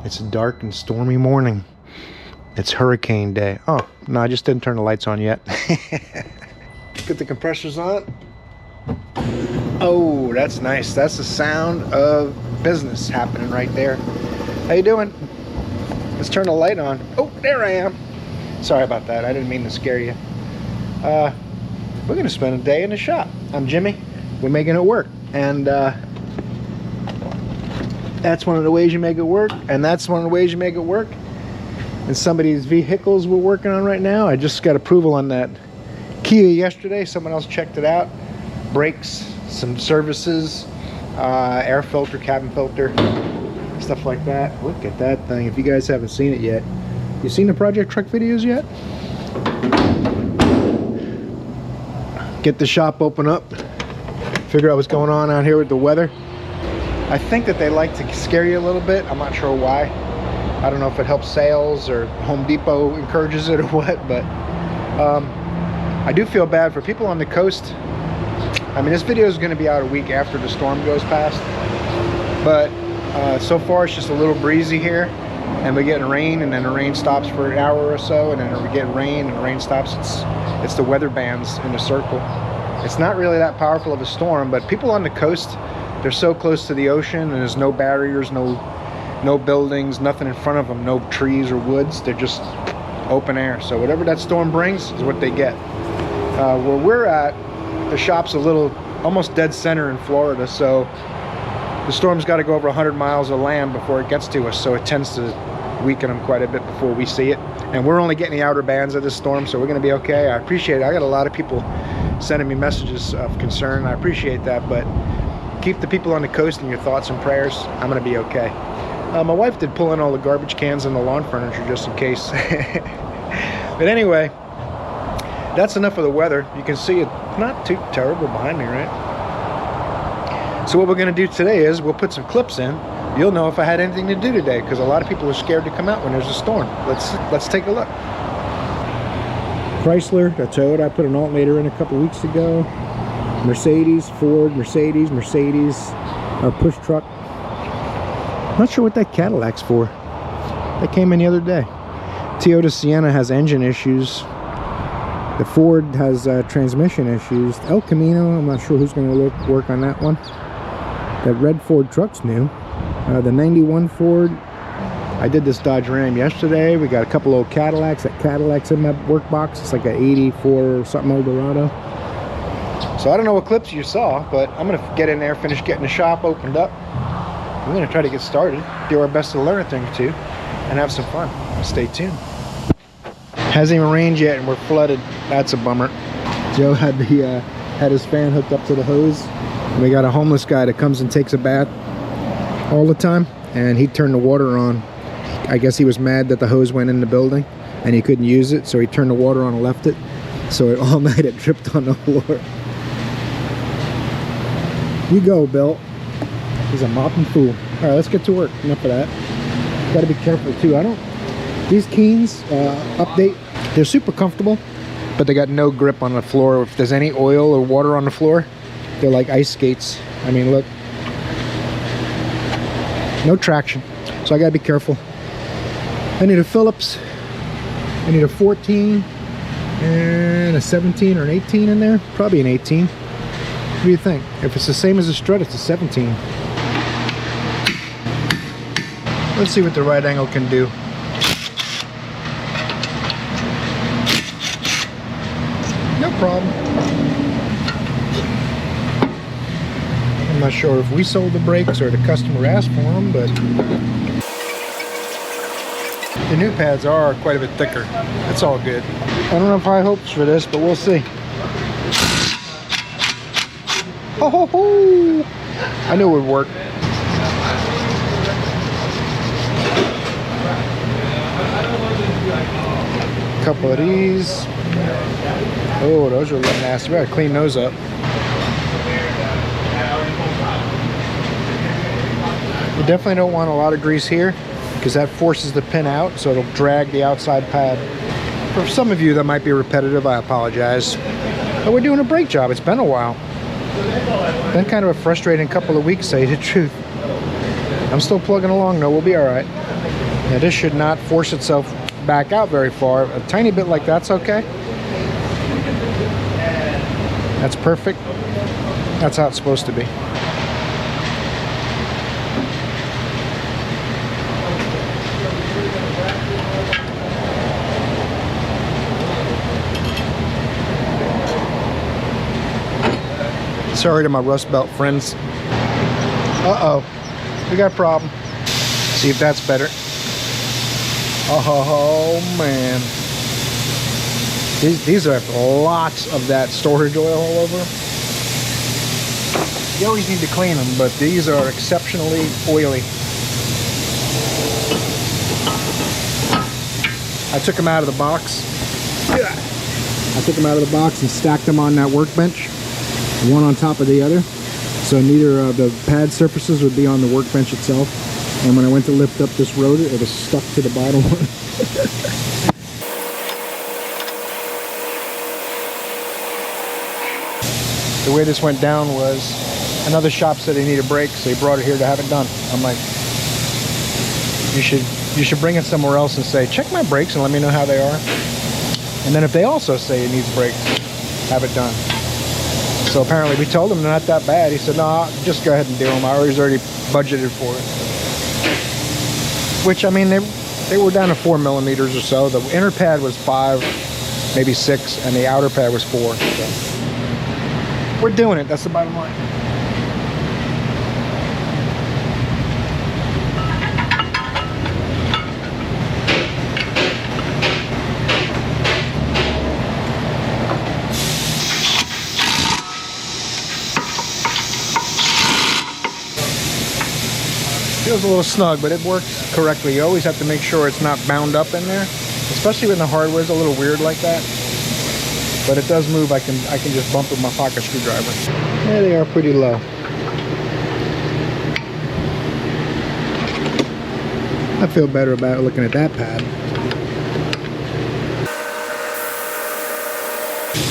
It's a dark and stormy morning. It's hurricane day. Oh, no, I just didn't turn the lights on yet. Put the compressors on. Oh, that's nice. That's the sound of business happening right there. How you doing? Let's turn the light on. Oh, there I am. Sorry about that. I didn't mean to scare you. We're going to spend a day in the shop. I'm Jimmy. We're making it work. And that's one of the ways you make it work. And that's one of the ways you make it work. And somebody's vehicles we're working on right now. I just got approval on that Kia yesterday. Someone else checked it out. Brakes, some services, air filter, cabin filter, stuff like that. Look at that thing. If you guys haven't seen it yet. You seen the Project Truck videos yet? Get the shop open up. Figure out what's going on out here with the weather. I think that they like to scare you a little bit. I'm not sure why. I don't know if it helps sales or Home Depot encourages it or what, but I do feel bad for people on the coast. I mean, this video is going to be out a week after the storm goes past, but so far it's just a little breezy here, and we're getting rain, and then the rain stops for an hour or so, and then we get rain, and the rain stops. It's the weather bands in a circle. It's not really that powerful of a storm, but people on the coast, they're so close to the ocean, and there's no barriers, no buildings, nothing in front of them, no trees or woods. They're just open air. So whatever that storm brings is what they get. Where we're at, the shop's a little, almost dead center in Florida, so the storm's got to go over 100 miles of land before it gets to us, so it tends to weaken them quite a bit before we see it. And we're only getting the outer bands of this storm, so we're going to be okay. I appreciate it. I got a lot of people sending me messages of concern. I appreciate that, but keep the people on the coast in your thoughts and prayers. I'm going to be okay. My wife did pull in all the garbage cans and the lawn furniture just in case. But anyway, that's enough of the weather. You can see it's not too terrible behind me, right? So what we're going to do today is we'll put some clips in. You'll know if I had anything to do today, because a lot of people are scared to come out when there's a storm. Let's take a look. Chrysler, a Toyota. I put an alternator in a couple weeks ago. Mercedes, Ford, Mercedes, a push truck. Not sure what that Cadillac's for. That came in the other day. Toyota Sienna has engine issues. The Ford has transmission issues. El Camino, I'm not sure who's going to work on that one. That red Ford truck's new. The 91 Ford. I did this Dodge Ram yesterday. We got a couple old Cadillacs. That Cadillac's in my work box. It's like an 84 or something Eldorado. So I don't know what clips you saw, but I'm going to get in there, finish getting the shop opened up. We're going to try to get started, do our best to learn a thing or two, and have some fun. Stay tuned. Hasn't even rained yet, and we're flooded. That's a bummer. Joe had his fan hooked up to the hose. And we got a homeless guy that comes and takes a bath all the time, and he turned the water on. I guess he was mad that the hose went in the building, and he couldn't use it, so he turned the water on and left it. So all night it dripped on the floor. You go, Bill. He's a mopping fool. All right, let's get to work. Enough of that. Got to be careful too. These Keens update. They're super comfortable, but they got no grip on the floor. If there's any oil or water on the floor, they're like ice skates. I mean, look, no traction. So I got to be careful. I need a Phillips. I need a 14 and a 17 or an 18 in there. Probably an 18. What do you think? If it's the same as a strut, it's a 17. Let's see what the right angle can do. No problem. I'm not sure if we sold the brakes or the customer asked for them, but the new pads are quite a bit thicker. It's all good. I don't have high hopes for this, but we'll see. Ho ho ho! I knew it would work. Couple of these. Oh, those are a little nasty. We gotta clean those up. You definitely don't want a lot of grease here, because that forces the pin out, so it'll drag the outside pad. For some of you that might be repetitive, I apologize. But we're doing a brake job. It's been a while. Been kind of a frustrating couple of weeks, to tell you the truth. I'm still plugging along though. We'll be all right. Now this should not force itself back out very far. A tiny bit like that's okay. That's perfect. That's how it's supposed to be. Sorry to my Rust Belt friends. Uh-oh, we got a problem. See if that's better. Oh man. These are lots of that storage oil all over. You always need to clean them, but these are exceptionally oily. I took them out of the box. I took them out of the box and stacked them on that workbench, one on top of the other, so neither of the pad surfaces would be on the workbench itself. And when I went to lift up this rotor, it was stuck to the bottom one. The way this went down was another shop said they needed brakes, so they brought it here to have it done. I'm like, you should bring it somewhere else and say, check my brakes and let me know how they are. And then if they also say it needs brakes, have it done. So apparently we told him they're not that bad. He said, no, just go ahead and do them. I was already budgeted for it. Which, I mean, they were down to 4 millimeters or so. The inner pad was 5, maybe 6, and the outer pad was 4. So we're doing it. That's the bottom line. Feels a little snug, but it works correctly. You always have to make sure it's not bound up in there, especially when the hardware's a little weird like that. But it does move. I can just bump with my pocket screwdriver. There they are, pretty low. I feel better about looking at that pad.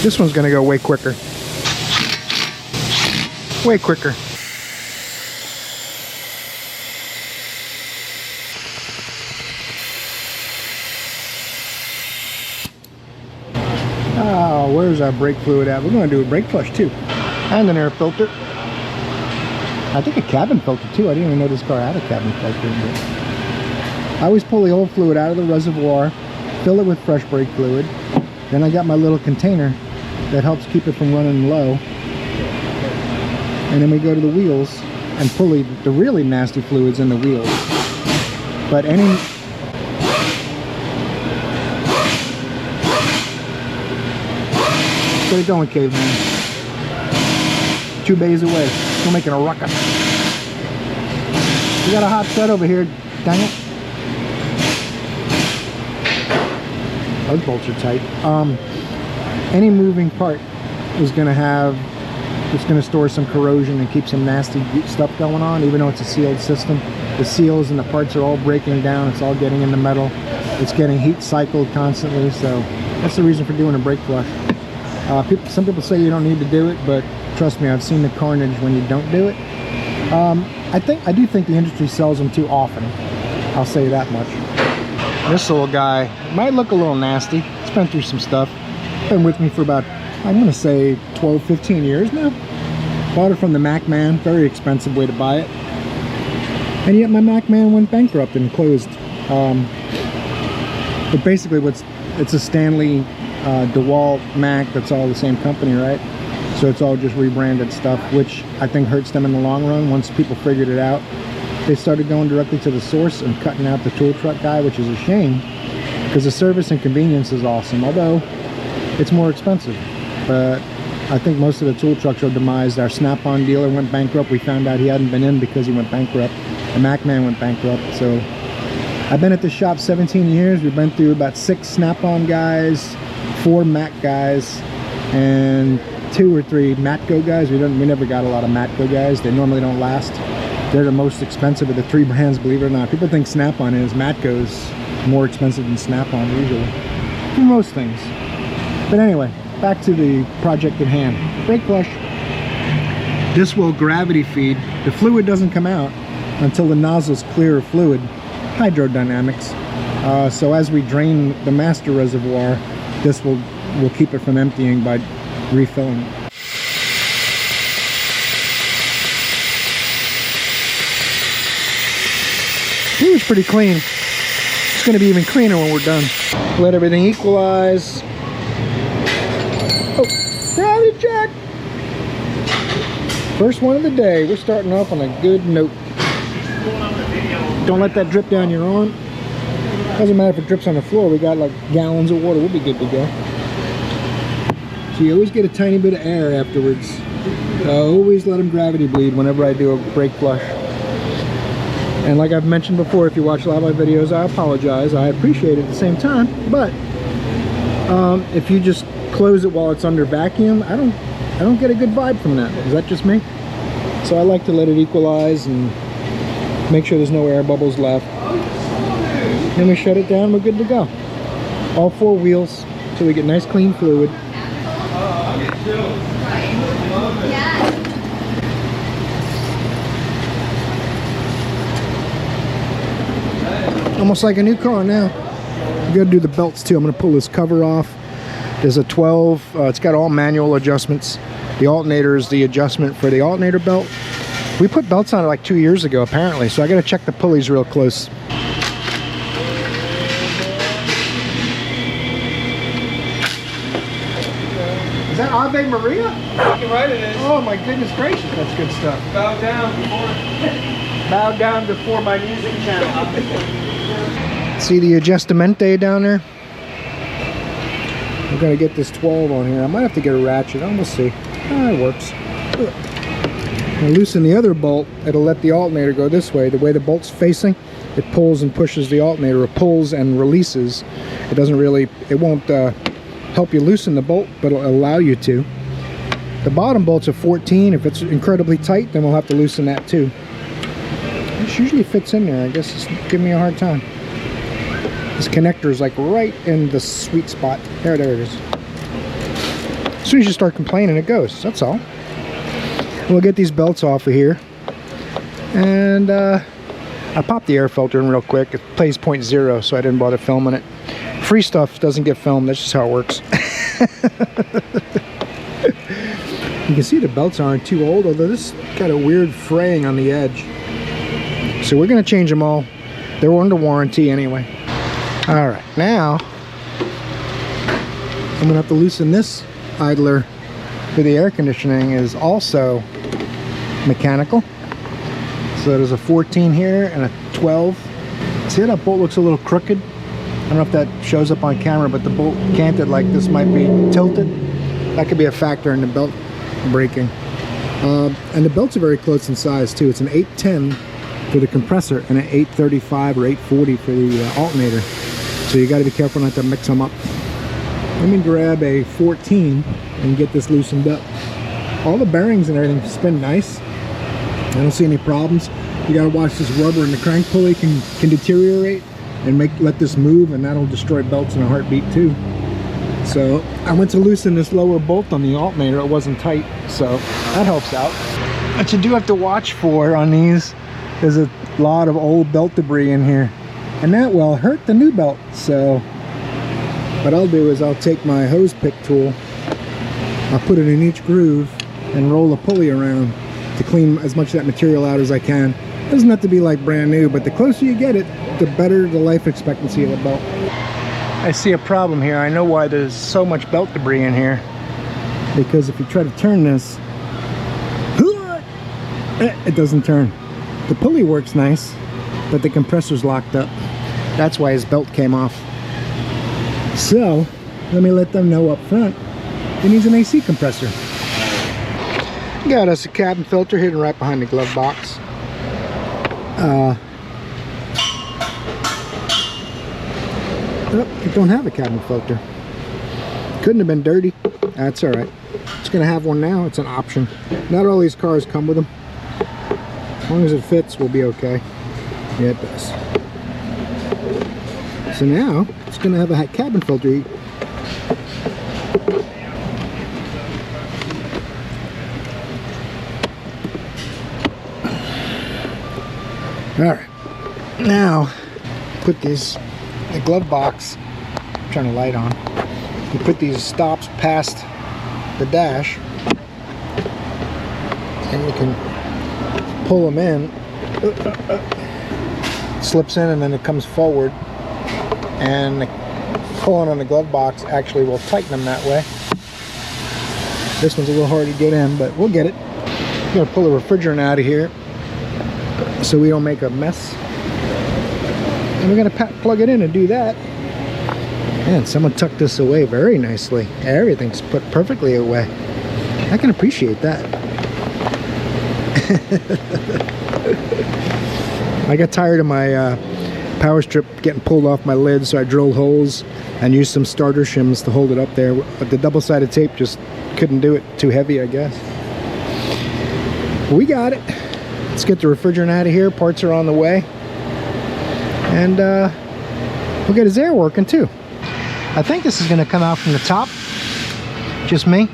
This one's gonna go way quicker. Way quicker. Oh, where's our brake fluid at? We're going to do a brake flush too. And an air filter. I think a cabin filter too. I didn't even know this car had a cabin filter. I always pull the old fluid out of the reservoir, fill it with fresh brake fluid. Then I got my little container that helps keep it from running low. And then we go to the wheels and pull the really nasty fluids in the wheels. But any... Get it going, caveman. 2 bays away. Still making a ruckus. We got a hot set over here. Dang it. Those bolts are tight. Any moving part is going to have... It's going to store some corrosion and keep some nasty stuff going on, even though it's a sealed system. The seals and the parts are all breaking down. It's all getting in the metal. It's getting heat cycled constantly, so that's the reason for doing a brake flush. Some people say you don't need to do it, but trust me, I've seen the carnage when you don't do it. I do think the industry sells them too often. I'll say that much. This little guy might look a little nasty. It's been through some stuff. Been with me for about, I'm going to say 12, 15 years now. Bought it from the Mac Man. Very expensive way to buy it. And yet my Mac Man went bankrupt and closed. But basically it's a Stanley DeWalt Mac that's all the same company, right? So it's all just rebranded stuff, which I think hurts them in the long run. Once people figured it out, they started going directly to the source and cutting out the tool truck guy, which is a shame because the service and convenience is awesome, although it's more expensive. But I think most of the tool trucks are demised. Our Snap-on dealer went bankrupt. We found out he hadn't been in because he went bankrupt. The Mac Man went bankrupt. So I've been at this shop 17 years. We've been through about 6 Snap-on guys, 4 Mac guys, and 2 or 3 Matco guys. We never got a lot of Matco guys. They normally don't last. They're the most expensive of the 3 brands, believe it or not. People think Snap-on is. Matco's more expensive than Snap-on usually for most things. But anyway, back to the project at hand. Brake flush. This will gravity feed. The fluid doesn't come out until the nozzle's clear of fluid. hydrodynamics. So as we drain the master reservoir, this will keep it from emptying by refilling it. It was pretty clean. It's going to be even cleaner when we're done. Let everything equalize. Oh, gravity check! First one of the day. We're starting off on a good note. Don't let that drip down your arm. Doesn't matter if it drips on the floor. We got like gallons of water. We'll be good to go. So you always get a tiny bit of air afterwards. Always let them gravity bleed whenever I do a brake flush. And like I've mentioned before, if you watch a lot of my videos, I apologize. I appreciate it at the same time. But if you just close it while it's under vacuum, I don't get a good vibe from that. Is that just me? So I like to let it equalize and make sure there's no air bubbles left. Then we shut it down, we're good to go. All 4 wheels, so we get nice clean fluid. Almost like a new car now. You gotta do the belts too. I'm gonna pull this cover off. There's a 12, it's got all manual adjustments. The alternator is the adjustment for the alternator belt. We put belts on it like 2 years ago apparently, so I gotta check the pulleys real close. Is that Ave Maria? Right it is. Oh my goodness gracious, that's good stuff. Bow down before. Bow down before my music channel. See the adjustamente down there? We're gonna get this 12 on here. I might have to get a ratchet. We'll see. It works. Now loosen the other bolt. It'll let the alternator go this way. The way the bolt's facing, it pulls and pushes the alternator. It pulls and releases. It doesn't really. It won't help you loosen the bolt, but it'll allow you to. The bottom bolt's a 14. If it's incredibly tight, then we'll have to loosen that too. This usually fits in there. I guess it's giving me a hard time. This connector is like right in the sweet spot. There it is. As soon as you start complaining, it goes. That's all. We'll get these belts off of here. And I popped the air filter in real quick. It plays 0.0, so I didn't bother filming it. Free stuff doesn't get filmed. That's just how it works. You can see the belts aren't too old, although this got a weird fraying on the edge. So we're going to change them all. They're under warranty anyway. Alright, now I'm going to have to loosen this idler for the air conditioning. Is also mechanical. So there's a 14 here and a 12. See how that bolt looks a little crooked? I don't know if that shows up on camera, but the bolt canted like this might be tilted. That could be a factor in the belt breaking. And the belts are very close in size too. It's an 810 for the compressor and an 835 or 840 for the alternator. So you got to be careful not to mix them up. Let me grab a 14 and get this loosened up. All the bearings and everything spin nice. I don't see any problems. You got to watch this rubber, and the crank pulley can deteriorate and let this move, and that'll destroy belts in a heartbeat too. So I went to loosen this lower bolt on the alternator. It wasn't tight, so that helps out. What you do have to watch for on these is a lot of old belt debris in here, and that will hurt the new belt. So what I'll do is I'll take my hose pick tool, I'll put it in each groove and roll the pulley around to clean as much of that material out as I can. It doesn't have to be like brand new, but the closer you get it, the better the life expectancy of the belt. I see a problem here. I know why there's so much belt debris in here. Because if you try to turn this, it doesn't turn. The pulley works nice, but the compressor's locked up. That's why his belt came off. So, let me let them know up front, it needs an AC compressor. Got us a cabin filter hidden right behind the glove box. Oh, it don't have a cabin filter. Couldn't have been dirty. That's alright. It's gonna have one now. It's an option. Not all these cars come with them. As long as it fits, we'll be okay. Yeah, it does. So now it's gonna have a cabin filter. Alright, now put these, the glove box, I'm trying to light on, you put these stops past the dash and you can pull them in, slips in, and then it comes forward, and pulling on the glove box actually will tighten them that way. This one's a little hard to get in, but we'll get it. I'm gonna pull the refrigerant out of here so we don't make a mess, and we're gonna plug it in and do that. Man, someone tucked this away very nicely. Everything's put perfectly away. I can appreciate that. I got tired of my power strip getting pulled off my lid, so I drilled holes and used some starter shims to hold it up there. But the double-sided tape just couldn't do it, too heavy, I guess. We got it. Let's get the refrigerant out of here. Parts are on the way, and we'll get his air working too. I think this is going to come out from the top, just me.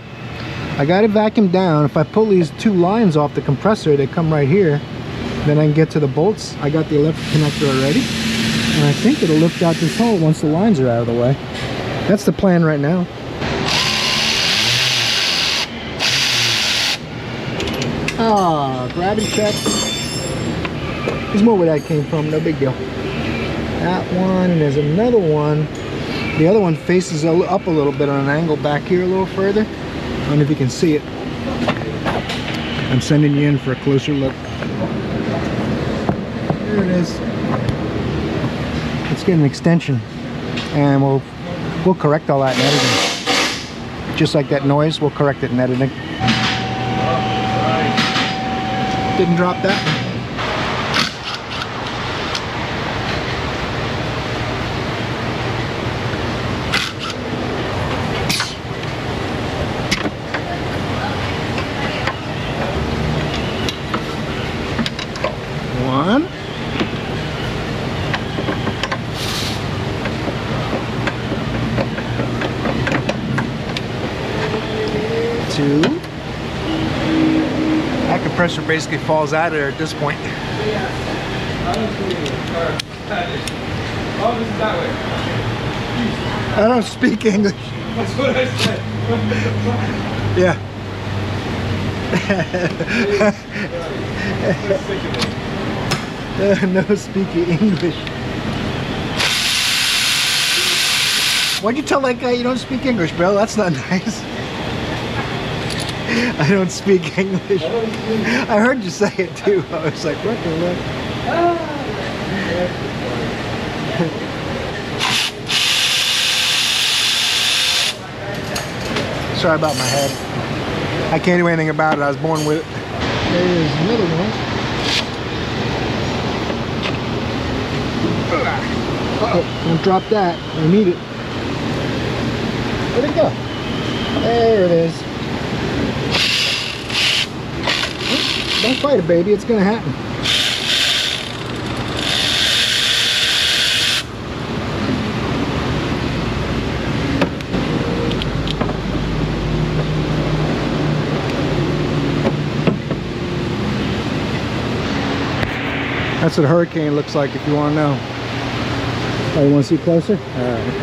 I got it vacuumed down. If I pull these two lines off the compressor, they come right here. Then I can get to the bolts. I got the electric connector already, and I think it'll lift out this hole once the lines are out of the way. That's the plan right now. Ah, gravity check. There's more where that came from, no big deal. That one, and there's another one. The other one faces up a little bit on an angle back here a little further. I don't know if you can see it. I'm sending you in for a closer look. There it is. Let's get an extension, and we'll correct all that in editing. Just like that noise, we'll correct it in editing. Didn't drop that one. One. Two. That compressor basically falls out of there at this point. Oh, this is that way. I don't speak English. That's what I said. Yeah. No speaking English. Why'd you tell that guy you don't speak English, bro? That's not nice. I don't speak English. I heard you say it too. I was like, what the heck? Sorry about my head. I can't do anything about it. I was born with it. There's another one. Uh-oh, don't drop that. I need it. Where'd it go? There it is. Don't fight it, baby. It's gonna happen. That's what a hurricane looks like, if you want to know. Oh, you want to see closer? Alright.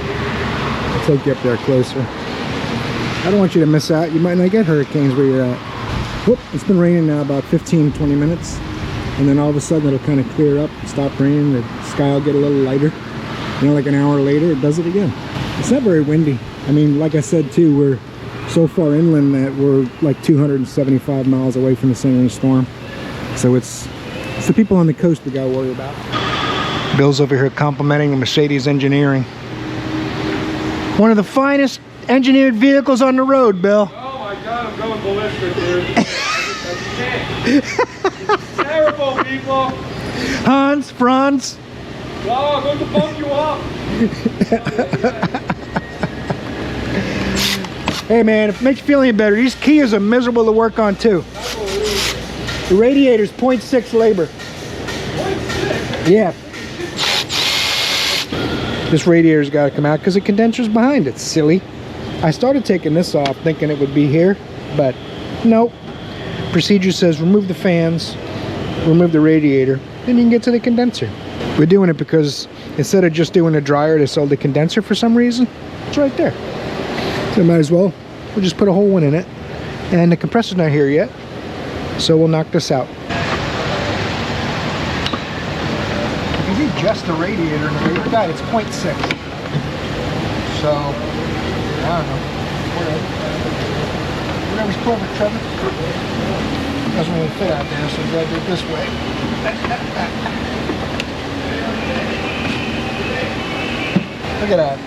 I'll take you up there closer. I don't want you to miss out. You might not get hurricanes where you're at. Whoop, it's been raining now about 15-20 minutes. And then all of a sudden it'll kind of clear up, stop raining, the sky will get a little lighter. You know, like an hour later, it does it again. It's not very windy. I mean, like I said too, we're so far inland that we're like 275 miles away from the center of the storm. So it's the people on the coast we gotta worry about. Bill's over here complimenting the Mercedes engineering. One of the finest engineered vehicles on the road, Bill. Oh my God, I'm going ballistic, dude. It's terrible, people. Hans, Franz. Oh, I'm going to bump you up. Hey man, if it makes you feel any better, these Kias are miserable to work on too. The radiator's 0.6 labor. 0.6? Yeah. This radiator's got to come out because the condenser's behind it. Silly. I started taking this off thinking it would be here, but nope. Procedure says remove the fans, remove the radiator, then you can get to the condenser. We're doing it because instead of just doing a dryer, they sold a condenser for some reason. It's right there. So might as well, we'll just put a whole one in it. And the compressor's not here yet, so we'll knock this out. Is he just a radiator in the radiator guide? It's 0.6. So, I don't know. Whatever's perfect, Trevor. Doesn't really fit out there, so we gotta do it this way. Look at that.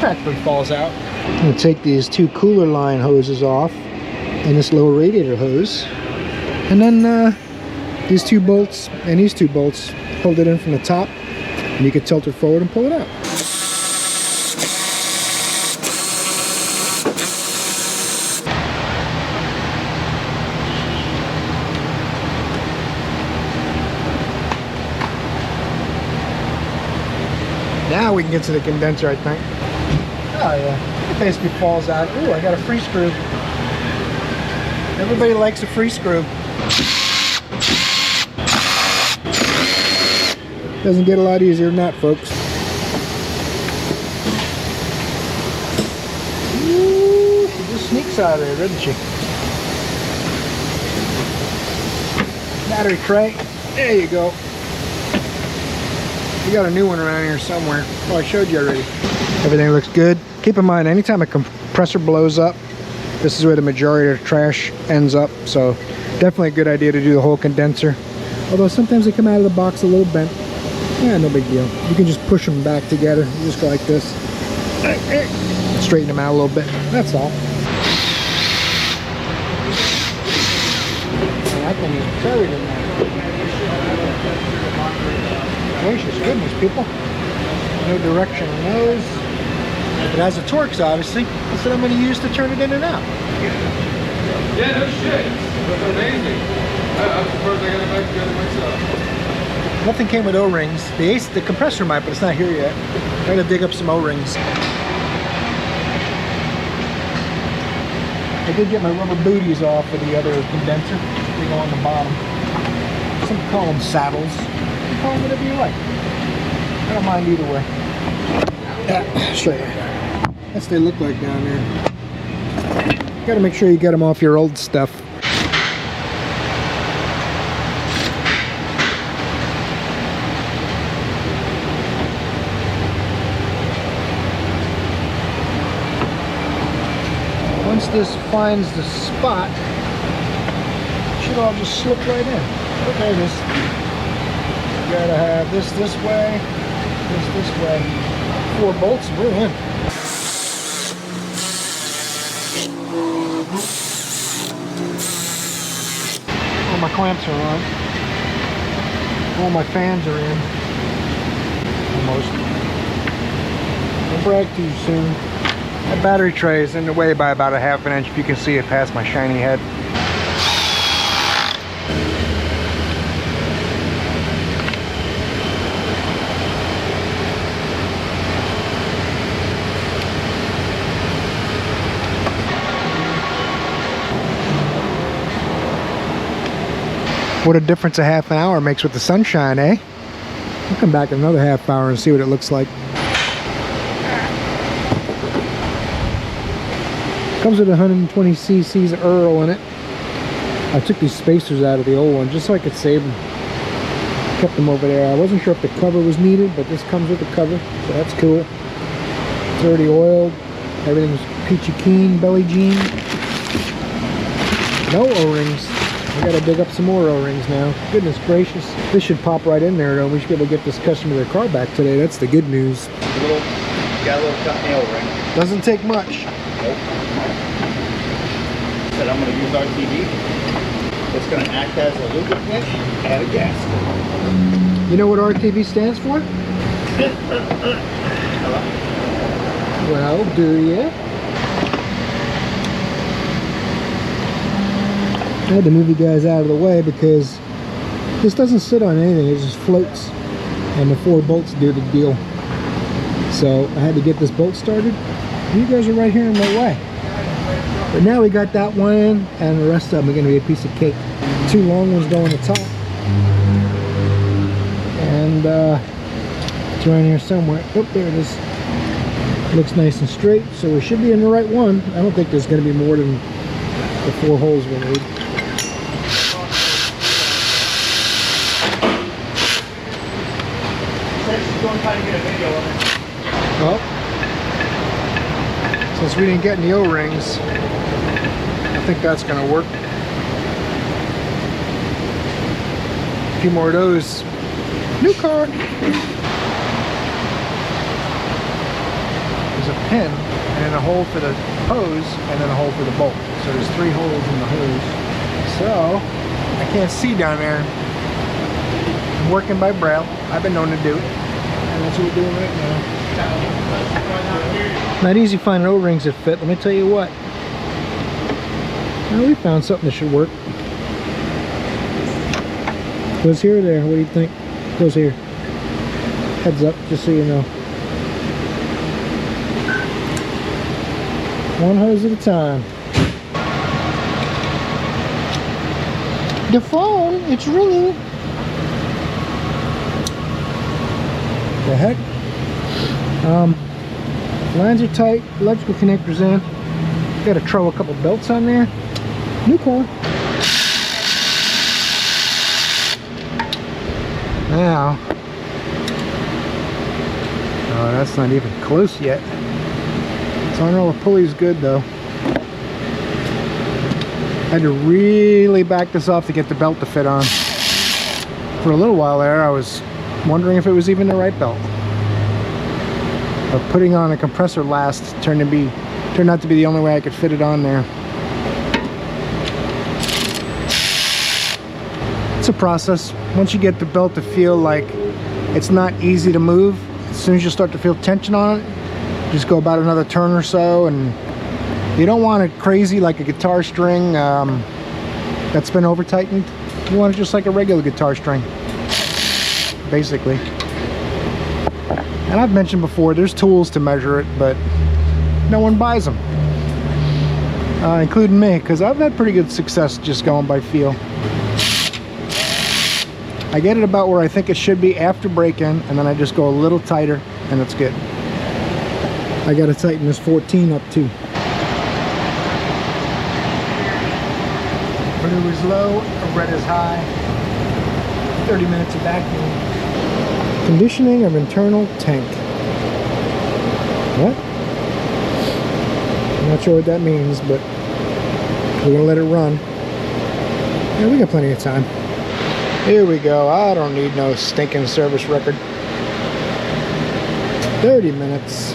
Practically falls out. I'm gonna take these two cooler line hoses off and this lower radiator hose. And then these two bolts and these two bolts hold it in from the top, and you can tilt it forward and pull it out. Now we can get to the condenser, I think. Oh yeah, it basically falls out. Ooh, I got a free screw. Everybody likes a free screw. Doesn't get a lot easier than that, folks. Ooh, she just sneaks out of there, doesn't she? Battery tray. There you go. We got a new one around here somewhere. Oh, I showed you already. Everything looks good. Keep in mind, anytime a compressor blows up, this is where the majority of the trash ends up. So definitely a good idea to do the whole condenser. Although sometimes they come out of the box a little bent. Yeah, no big deal. You can just push them back together. You just go like this. Straighten them out a little bit. That's all. That thing is buried in there. Gracious goodness, people. No direction on those. It has the Torx, obviously. That's what I'm going to use to turn it in and out. Yeah, no shit. That's amazing. I'm surprised I got it back together myself. Nothing came with O-rings. The compressor might, but it's not here yet. I got to dig up some O-rings. I did get my rubber booties off of the other condenser. They go on the bottom. Some call them saddles. You call them whatever you like. I don't mind either way. Straight. That's what they look like down there. You gotta make sure you get them off your old stuff. Once this finds the spot, it should all just slip right in. Okay, this. You gotta have this way, this way. 4 bolts, we're in. All my clamps are on. All my fans are in. Almost. Don't brag too soon. That battery tray is in the way by about a ½ inch, if you can see it past my shiny head. What a difference a ½ an hour makes with the sunshine, eh? We'll come back in another ½ hour and see what it looks like. Comes with 120 cc's of Earl in it. I took these spacers out of the old one just so I could save them. Kept them over there. I wasn't sure if the cover was needed, but this comes with the cover, so that's cool. It's already oiled. Everything's peachy keen, belly jean. No O-rings. We gotta dig up some more O-rings now. Goodness gracious. This should pop right in there though. We should be able to get this customer their car back today. That's the good news. Got a little cut nail ring. Doesn't take much. Nope. Said I'm going to use RTV. It's going to act as a lubricant and a gasket. You know what RTV stands for? Well, do you? I had to move you guys out of the way because this doesn't sit on anything. It just floats. And the 4 bolts do the deal. So I had to get this bolt started. You guys are right here in my way. But now we got that one in, and the rest of them are going to be a piece of cake. 2 long ones go on the top. And and it's around here somewhere. Oh, there it is. Looks nice and straight, so we should be in the right one. I don't think there's going to be more than the 4 holes we need. Well, since we didn't get any O-rings, I think that's going to work. A few more of those. New car. There's a pin and then a hole for the hose and then a hole for the bolt. So there's 3 holes in the hose. So I can't see down there. I'm working by braille. I've been known to do it. And that's what we're doing right now. Not easy finding O-rings that fit. Let me tell you what. Well, we found something that should work. Goes here or there? What do you think? Goes here. Heads up, just so you know. One hose at a time. The phone, it's ringing. The heck? Lines are tight, electrical connectors in. Gotta throw a couple belts on there. New car. Now, oh, that's not even close yet. So I know the pulley's good though. I had to really back this off to get the belt to fit on. For a little while there, I was wondering if it was even the right belt. But putting on a compressor last turned out to be the only way I could fit it on there. It's a process. Once you get the belt to feel like it's not easy to move, as soon as you start to feel tension on it, just go about another turn or so, and you don't want it crazy like a guitar string that's been over tightened. You want it just like a regular guitar string, basically. And I've mentioned before, there's tools to measure it, but no one buys them, including me, because I've had pretty good success just going by feel. I get it about where I think it should be after break-in, and then I just go a little tighter, and it's good. I gotta tighten this 14 up too. Blue is low, red is high. 30 minutes of vacuum. Conditioning of internal tank. What? I'm not sure what that means, but we're gonna let it run. Yeah, we got plenty of time. Here we go. I don't need no stinking service record. 30 minutes.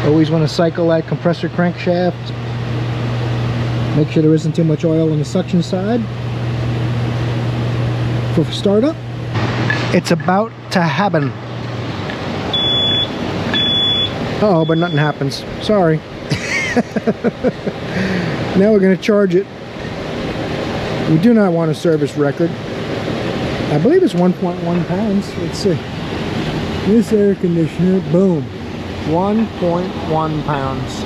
Always want to cycle that compressor crankshaft. Make sure there isn't too much oil on the suction side. For startup, it's about to happen. Uh-oh, but nothing happens. Sorry. Now we're going to charge it. We do not want a service record. I believe it's 1.1 pounds. Let's see. This air conditioner, boom. 1.1 pounds.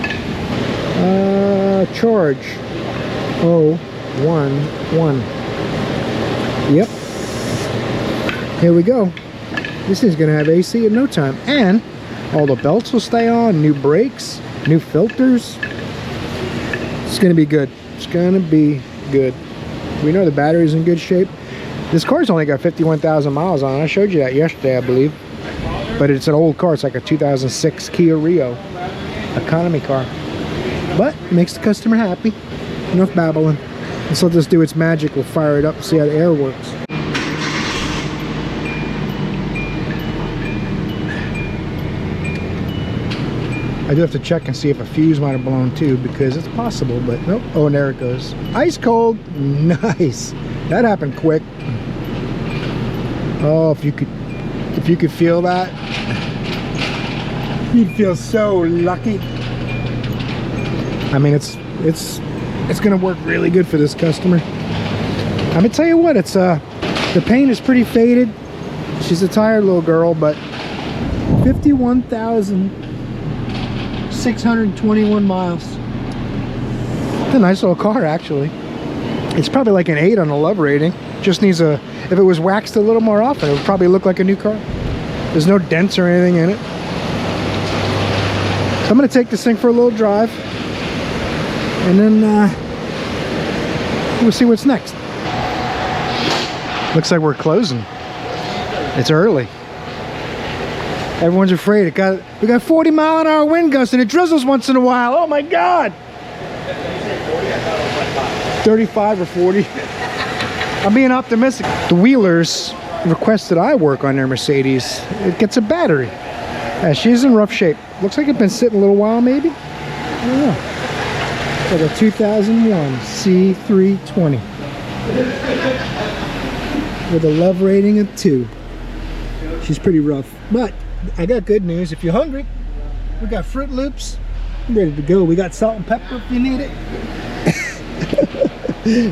Charge. 011. Yep. Here we go. This is going to have AC in no time. And all the belts will stay on. New brakes. New filters. It's going to be good. It's going to be good. We know the battery's in good shape. This car's only got 51,000 miles on it. I showed you that yesterday, I believe. But it's an old car. It's like a 2006 Kia Rio economy car. But it makes the customer happy. Enough babbling. Let's let this do its magic. We'll fire it up and see how the air works. I do have to check and see if a fuse might have blown too, because it's possible, but nope. Oh, and there it goes. Ice cold. Nice. That happened quick. Oh, if you could feel that, you'd feel so lucky. I mean, it's gonna work really good for this customer. I'm gonna tell you what, it's the paint is pretty faded. She's a tired little girl, but 51,621 miles. It's a nice little car, actually. It's probably like an 8 on the love rating. Just needs a, If it was waxed a little more often, it would probably look like a new car. There's no dents or anything in it. So I'm gonna take this thing for a little drive, and then we'll see what's next. Looks like we're closing. It's early. Everyone's afraid. We got 40-mile-an-hour wind gusts and it drizzles once in a while. Oh my God! 35 or 40. I'm being optimistic. The Wheelers requested I work on their Mercedes. It gets a battery. She's in rough shape. Looks like it's been sitting a little while, maybe. I don't know. It's like a 2001 C320 with a love rating of 2. She's pretty rough, but I got good news. If you're hungry, we got Fruit Loops ready to go. We got salt and pepper if you need it.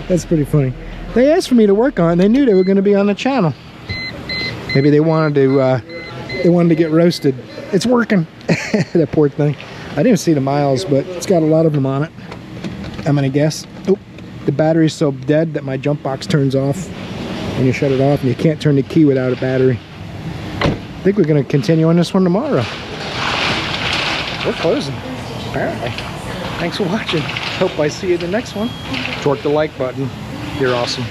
That's pretty funny. They asked for me to work on it. They knew they were going to be on the channel. Maybe they wanted to get roasted. It's working. That poor thing. I didn't see the miles, but it's got a lot of them on it, I'm gonna guess. Oh, the battery's so dead that my jump box turns off when you shut it off, and you can't turn the key without a battery. I think we're gonna continue on this one tomorrow. We're closing, apparently. Thanks for watching. Hope I see you in the next one. Torque the like button. You're awesome.